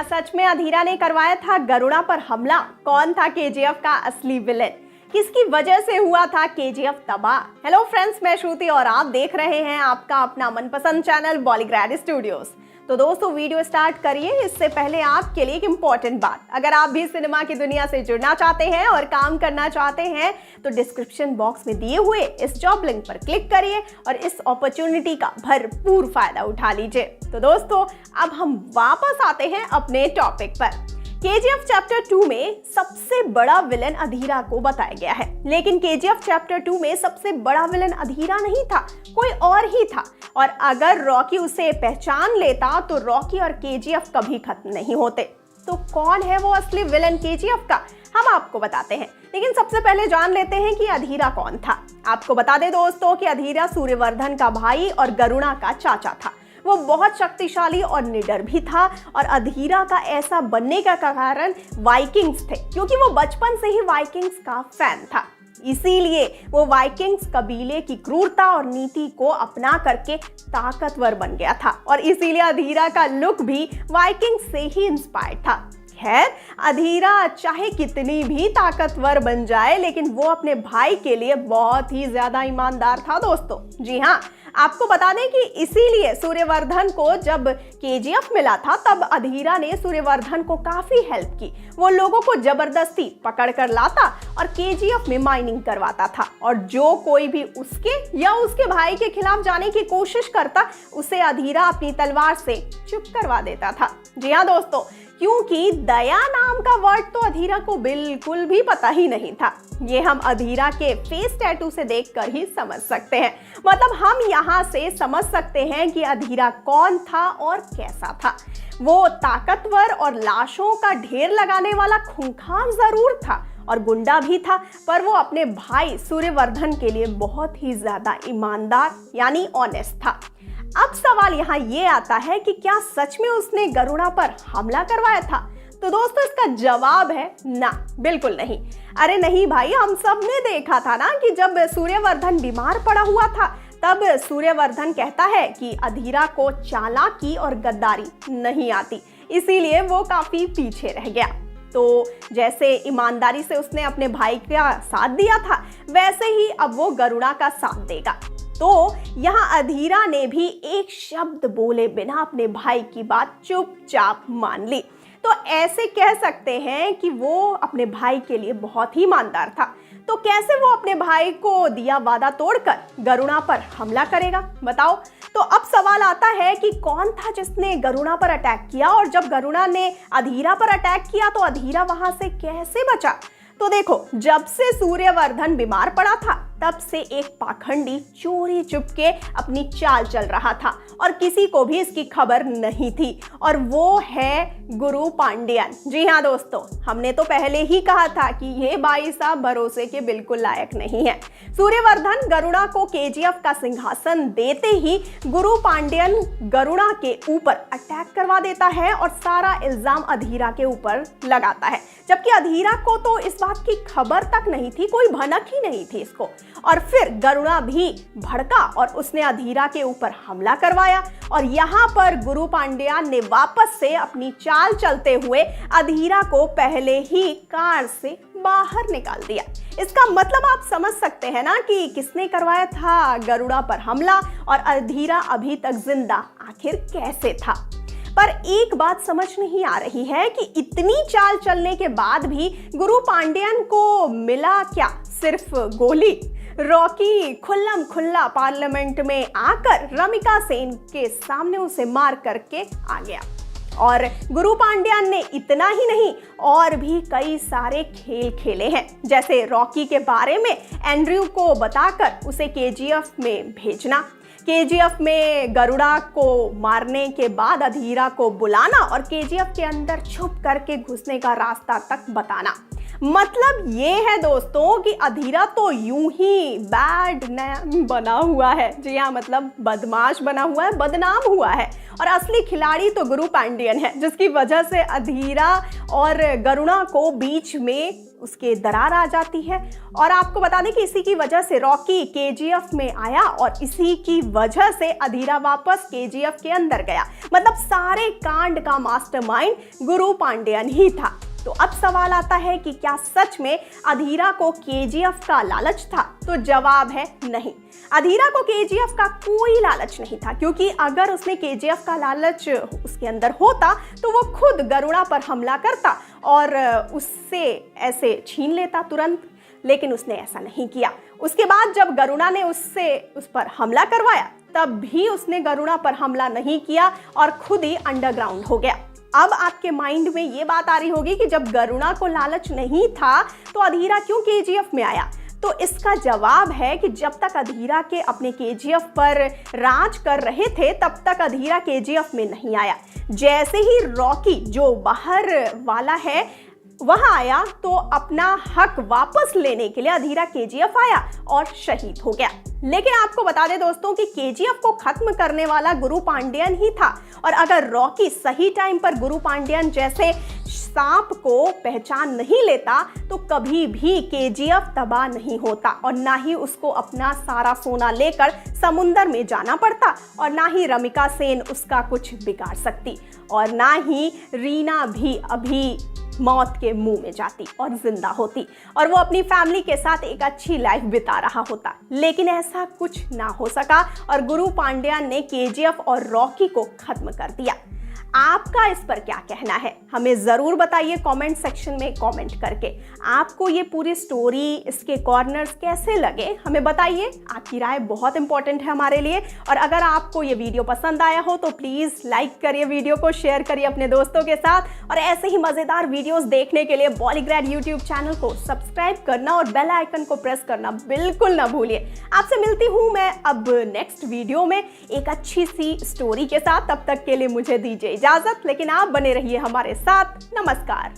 क्या सच में अधीरा ने करवाया था गरुड़ा पर हमला? कौन था केजीएफ का असली विलेन? किसकी वजह से हुआ था केजीएफ तबाह? हेलो फ्रेंड्स, मैं श्रुति और आप देख रहे हैं आपका अपना मनपसंद चैनल बॉलीग्रैड स्टूडियोज। तो दोस्तों, वीडियो स्टार्ट करिए इससे पहले आपके लिए एक इम्पॉर्टेंट बात। अगर आप भी सिनेमा की दुनिया से जुड़ना चाहते हैं और काम करना चाहते हैं तो डिस्क्रिप्शन बॉक्स में दिए हुए इस जॉब लिंक पर क्लिक करिए और इस अपॉर्चुनिटी का भरपूर फायदा उठा लीजिए। तो दोस्तों, अब हम वापस आते हैं अपने टॉपिक पर। केजीएफ चैप्टर 2 में सबसे बड़ा विलन अधीरा को बताया गया है, लेकिन केजीएफ चैप्टर 2 में सबसे बड़ा विलन अधीरा नहीं था, कोई और ही था। और अगर रॉकी उसे पहचान लेता तो रॉकी और केजीएफ कभी खत्म नहीं होते। तो कौन है वो असली विलन केजीएफ का, हम आपको बताते हैं। लेकिन सबसे पहले जान लेते हैं कि अधीरा कौन था। आपको बता दें दोस्तों कि अधीरा सूर्यवर्धन का भाई और गरुड़ा का चाचा था। वो बहुत शक्तिशाली और निडर भी था और अधीरा का ऐसा बनने का कारण वाइकिंग्स थे, क्योंकि वो बचपन से ही वाइकिंग्स का फैन था। इसीलिए वो वाइकिंग्स कबीले की क्रूरता और नीति को अपना करके ताकतवर बन गया था और इसीलिए अधीरा का लुक भी वाइकिंग्स से ही इंस्पायर्ड था। खैर, अधीरा चाहे कितनी भी ताकतवर बन जाए, लेकिन वो अपने भाई के लिए बहुत ही ज्यादा ईमानदार था दोस्तों। जी हाँ, आपको बता दें कि इसीलिए सूर्यवर्धन को जब केजीएफ मिला था तब अधीरा ने सूर्यवर्धन को काफी हेल्प की। वो लोगों को जबरदस्ती पकड़ कर लाता और केजीएफ में माइनिंग करवाता था, और जो कोई भी उसके या उसके भाई के खिलाफ जाने की कोशिश करता उसे अधीरा अपनी तलवार से चुप करवा देता था। जी हाँ दोस्तों, क्योंकि दया नाम का वर्ड तो अधीरा को बिल्कुल भी पता ही नहीं था। ये हम अधीरा के फेस टैटू से देखकर ही समझ सकते हैं। मतलब हम यहाँ से समझ सकते हैं कि अधीरा कौन था और कैसा था। वो ताकतवर और लाशों का ढेर लगाने वाला खूंखार जरूर था और गुंडा भी था, पर वो अपने भाई सूर्यवर्धन के लिए बहुत ही ज्यादा ईमानदार यानी ऑनेस्ट था। अब सवाल यहाँ ये आता है कि क्या सच में उसने गरुड़ा पर हमला करवाया था? तो दोस्तों, इसका जवाब है ना, बिल्कुल नहीं। अरे नहीं भाई, हम सब ने देखा था ना कि जब सूर्यवर्धन बीमार पड़ा हुआ था तब सूर्यवर्धन कहता है कि अधीरा को चालाकी और गद्दारी नहीं आती, इसीलिए वो काफी पीछे रह गया। तो जैसे ईमानदारी से उसने अपने भाई का साथ दिया था, वैसे ही अब वो गरुड़ा का साथ देगा। तो यहाँ अधीरा ने भी एक शब्द बोले बिना अपने भाई की बात चुपचाप मान ली। तो ऐसे कह सकते हैं कि वो अपने भाई के लिए बहुत ही ईमानदार था। तो कैसे वो अपने भाई को दिया वादा तोड़कर गरुड़ा पर हमला करेगा, बताओ? तो अब सवाल आता है कि कौन था जिसने गरुड़ा पर अटैक किया, और जब गरुड़ा ने अधीरा पर अटैक किया तो अधीरा वहां से कैसे बचा? तो देखो, जब से सूर्यवर्धन बीमार पड़ा था तब से एक पाखंडी चोरी चुपके अपनी चाल चल रहा था और किसी को भी इसकी खबर नहीं थी, और वो है गुरु पांड्यन। जी हाँ दोस्तों, हमने तो पहले ही कहा था कि ये भाई साहब भरोसे के बिल्कुल लायक नहीं है। सूर्यवर्धन गरुड़ा को केजीएफ का सिंहासन देते ही गुरु पांड्यन गरुड़ा के ऊपर अटैक करवा देता है और सारा इल्जाम अधीरा के ऊपर लगाता है, जबकि अधीरा को तो इस बात की खबर तक नहीं थी, कोई भनक ही नहीं थी इसको। और फिर गरुड़ा भी भड़का और उसने अधीरा के ऊपर हमला करवाया, और यहाँ पर गुरु पांड्यन ने वापस से अपनी चाल चलते हुए अधीरा को पहले ही कार से बाहर निकाल दिया। इसका मतलब आप समझ सकते हैं ना कि किसने करवाया था गरुड़ा पर हमला, और अधीरा अभी तक जिंदा आखिर कैसे था। पर एक बात समझ नहीं आ रही है कि इतनी चाल चलने के बाद भी गुरु पांड्यन को मिला क्या? सिर्फ गोली। रॉकी खुल्लम खुल्ला पार्लियामेंट में आकर रमिका सेन के सामने उसे मार करके आ गया। और गुरु पांड्यन ने इतना ही नहीं, और भी कई सारे खेल खेले हैं, जैसे रॉकी के बारे में एंड्रयू को बताकर उसे केजीएफ में भेजना, केजीएफ में गरुड़ा को मारने के बाद अधीरा को बुलाना और केजीएफ के अंदर छुप करके घुसने का रास्ता तक बताना। मतलब ये है दोस्तों कि अधीरा तो यूं ही बैड नेम बना हुआ है। जी हाँ, मतलब बदमाश बना हुआ है, बदनाम हुआ है। और असली खिलाड़ी तो गुरु पांडियन है, जिसकी वजह से अधीरा और गरुणा को बीच में उसके दरार आ जाती है। और आपको बता दें कि इसी की वजह से रॉकी केजीएफ में आया और इसी की वजह से अधीरा वापस केजीएफ के अंदर गया। मतलब सारे कांड का मास्टरमाइंड गुरु पांडियन ही था। तो अब सवाल आता है कि क्या सच में अधीरा को केजीएफ का लालच था? तो जवाब है नहीं। अधीरा को केजीएफ का कोई लालच नहीं था, क्योंकि अगर उसने केजीएफ का लालच उसके अंदर होता तो वो खुद गरुड़ा पर हमला करता और उससे ऐसे छीन लेता तुरंत। लेकिन उसने ऐसा नहीं किया। उसके बाद जब गरुड़ा ने उस पर हमला करवाया, तब भी उसने गरुड़ा पर हमला नहीं किया और खुद ही अंडरग्राउंड हो गया। अब आपके माइंड में ये बात आ रही होगी कि जब गरुड़ा को लालच नहीं था तो अधीरा क्यों केजीएफ में आया? तो इसका जवाब है कि जब तक अधीरा के अपने केजीएफ पर राज कर रहे थे, तब तक अधीरा केजीएफ में नहीं आया। जैसे ही रॉकी जो बाहर वाला है वहां आया, तो अपना हक वापस लेने के लिए अधीरा केजीएफ आया और शहीद हो गया। लेकिन आपको बता दें दोस्तों कि केजीएफ को खत्म करने वाला गुरु पांडियन ही था। और अगर रॉकी सही टाइम पर गुरु पांडियन जैसे सांप को पहचान नहीं लेता, तो कभी भी केजीएफ तबाह नहीं होता और ना ही उसको अपना सारा सोना लेकर समुंदर में जाना पड़ता, और ना ही रमिका सेन उसका कुछ बिगाड़ सकती, और ना ही रीना भी अभी मौत के मुंह में जाती और जिंदा होती और वो अपनी फैमिली के साथ एक अच्छी लाइफ बिता रहा होता। लेकिन ऐसा कुछ ना हो सका और गुरु पांडियन ने केजीएफ और रॉकी को खत्म कर दिया। आपका इस पर क्या कहना है? हमें ज़रूर बताइए कमेंट सेक्शन में कमेंट करके। आपको ये पूरी स्टोरी, इसके कॉर्नर्स कैसे लगे, हमें बताइए। आपकी राय बहुत इंपॉर्टेंट है हमारे लिए। और अगर आपको ये वीडियो पसंद आया हो तो प्लीज़ लाइक करिए, वीडियो को शेयर करिए अपने दोस्तों के साथ। और ऐसे ही मज़ेदार वीडियोज़ देखने के लिए बॉलीग्रैड यूट्यूब चैनल को सब्सक्राइब करना और बेल आइकन को प्रेस करना बिल्कुल ना भूलिए। आपसे मिलती हूँ मैं अब नेक्स्ट वीडियो में एक अच्छी सी स्टोरी के साथ। तब तक के लिए मुझे दीजिए इजाजत, लेकिन आप बने रहिए हमारे साथ। नमस्कार।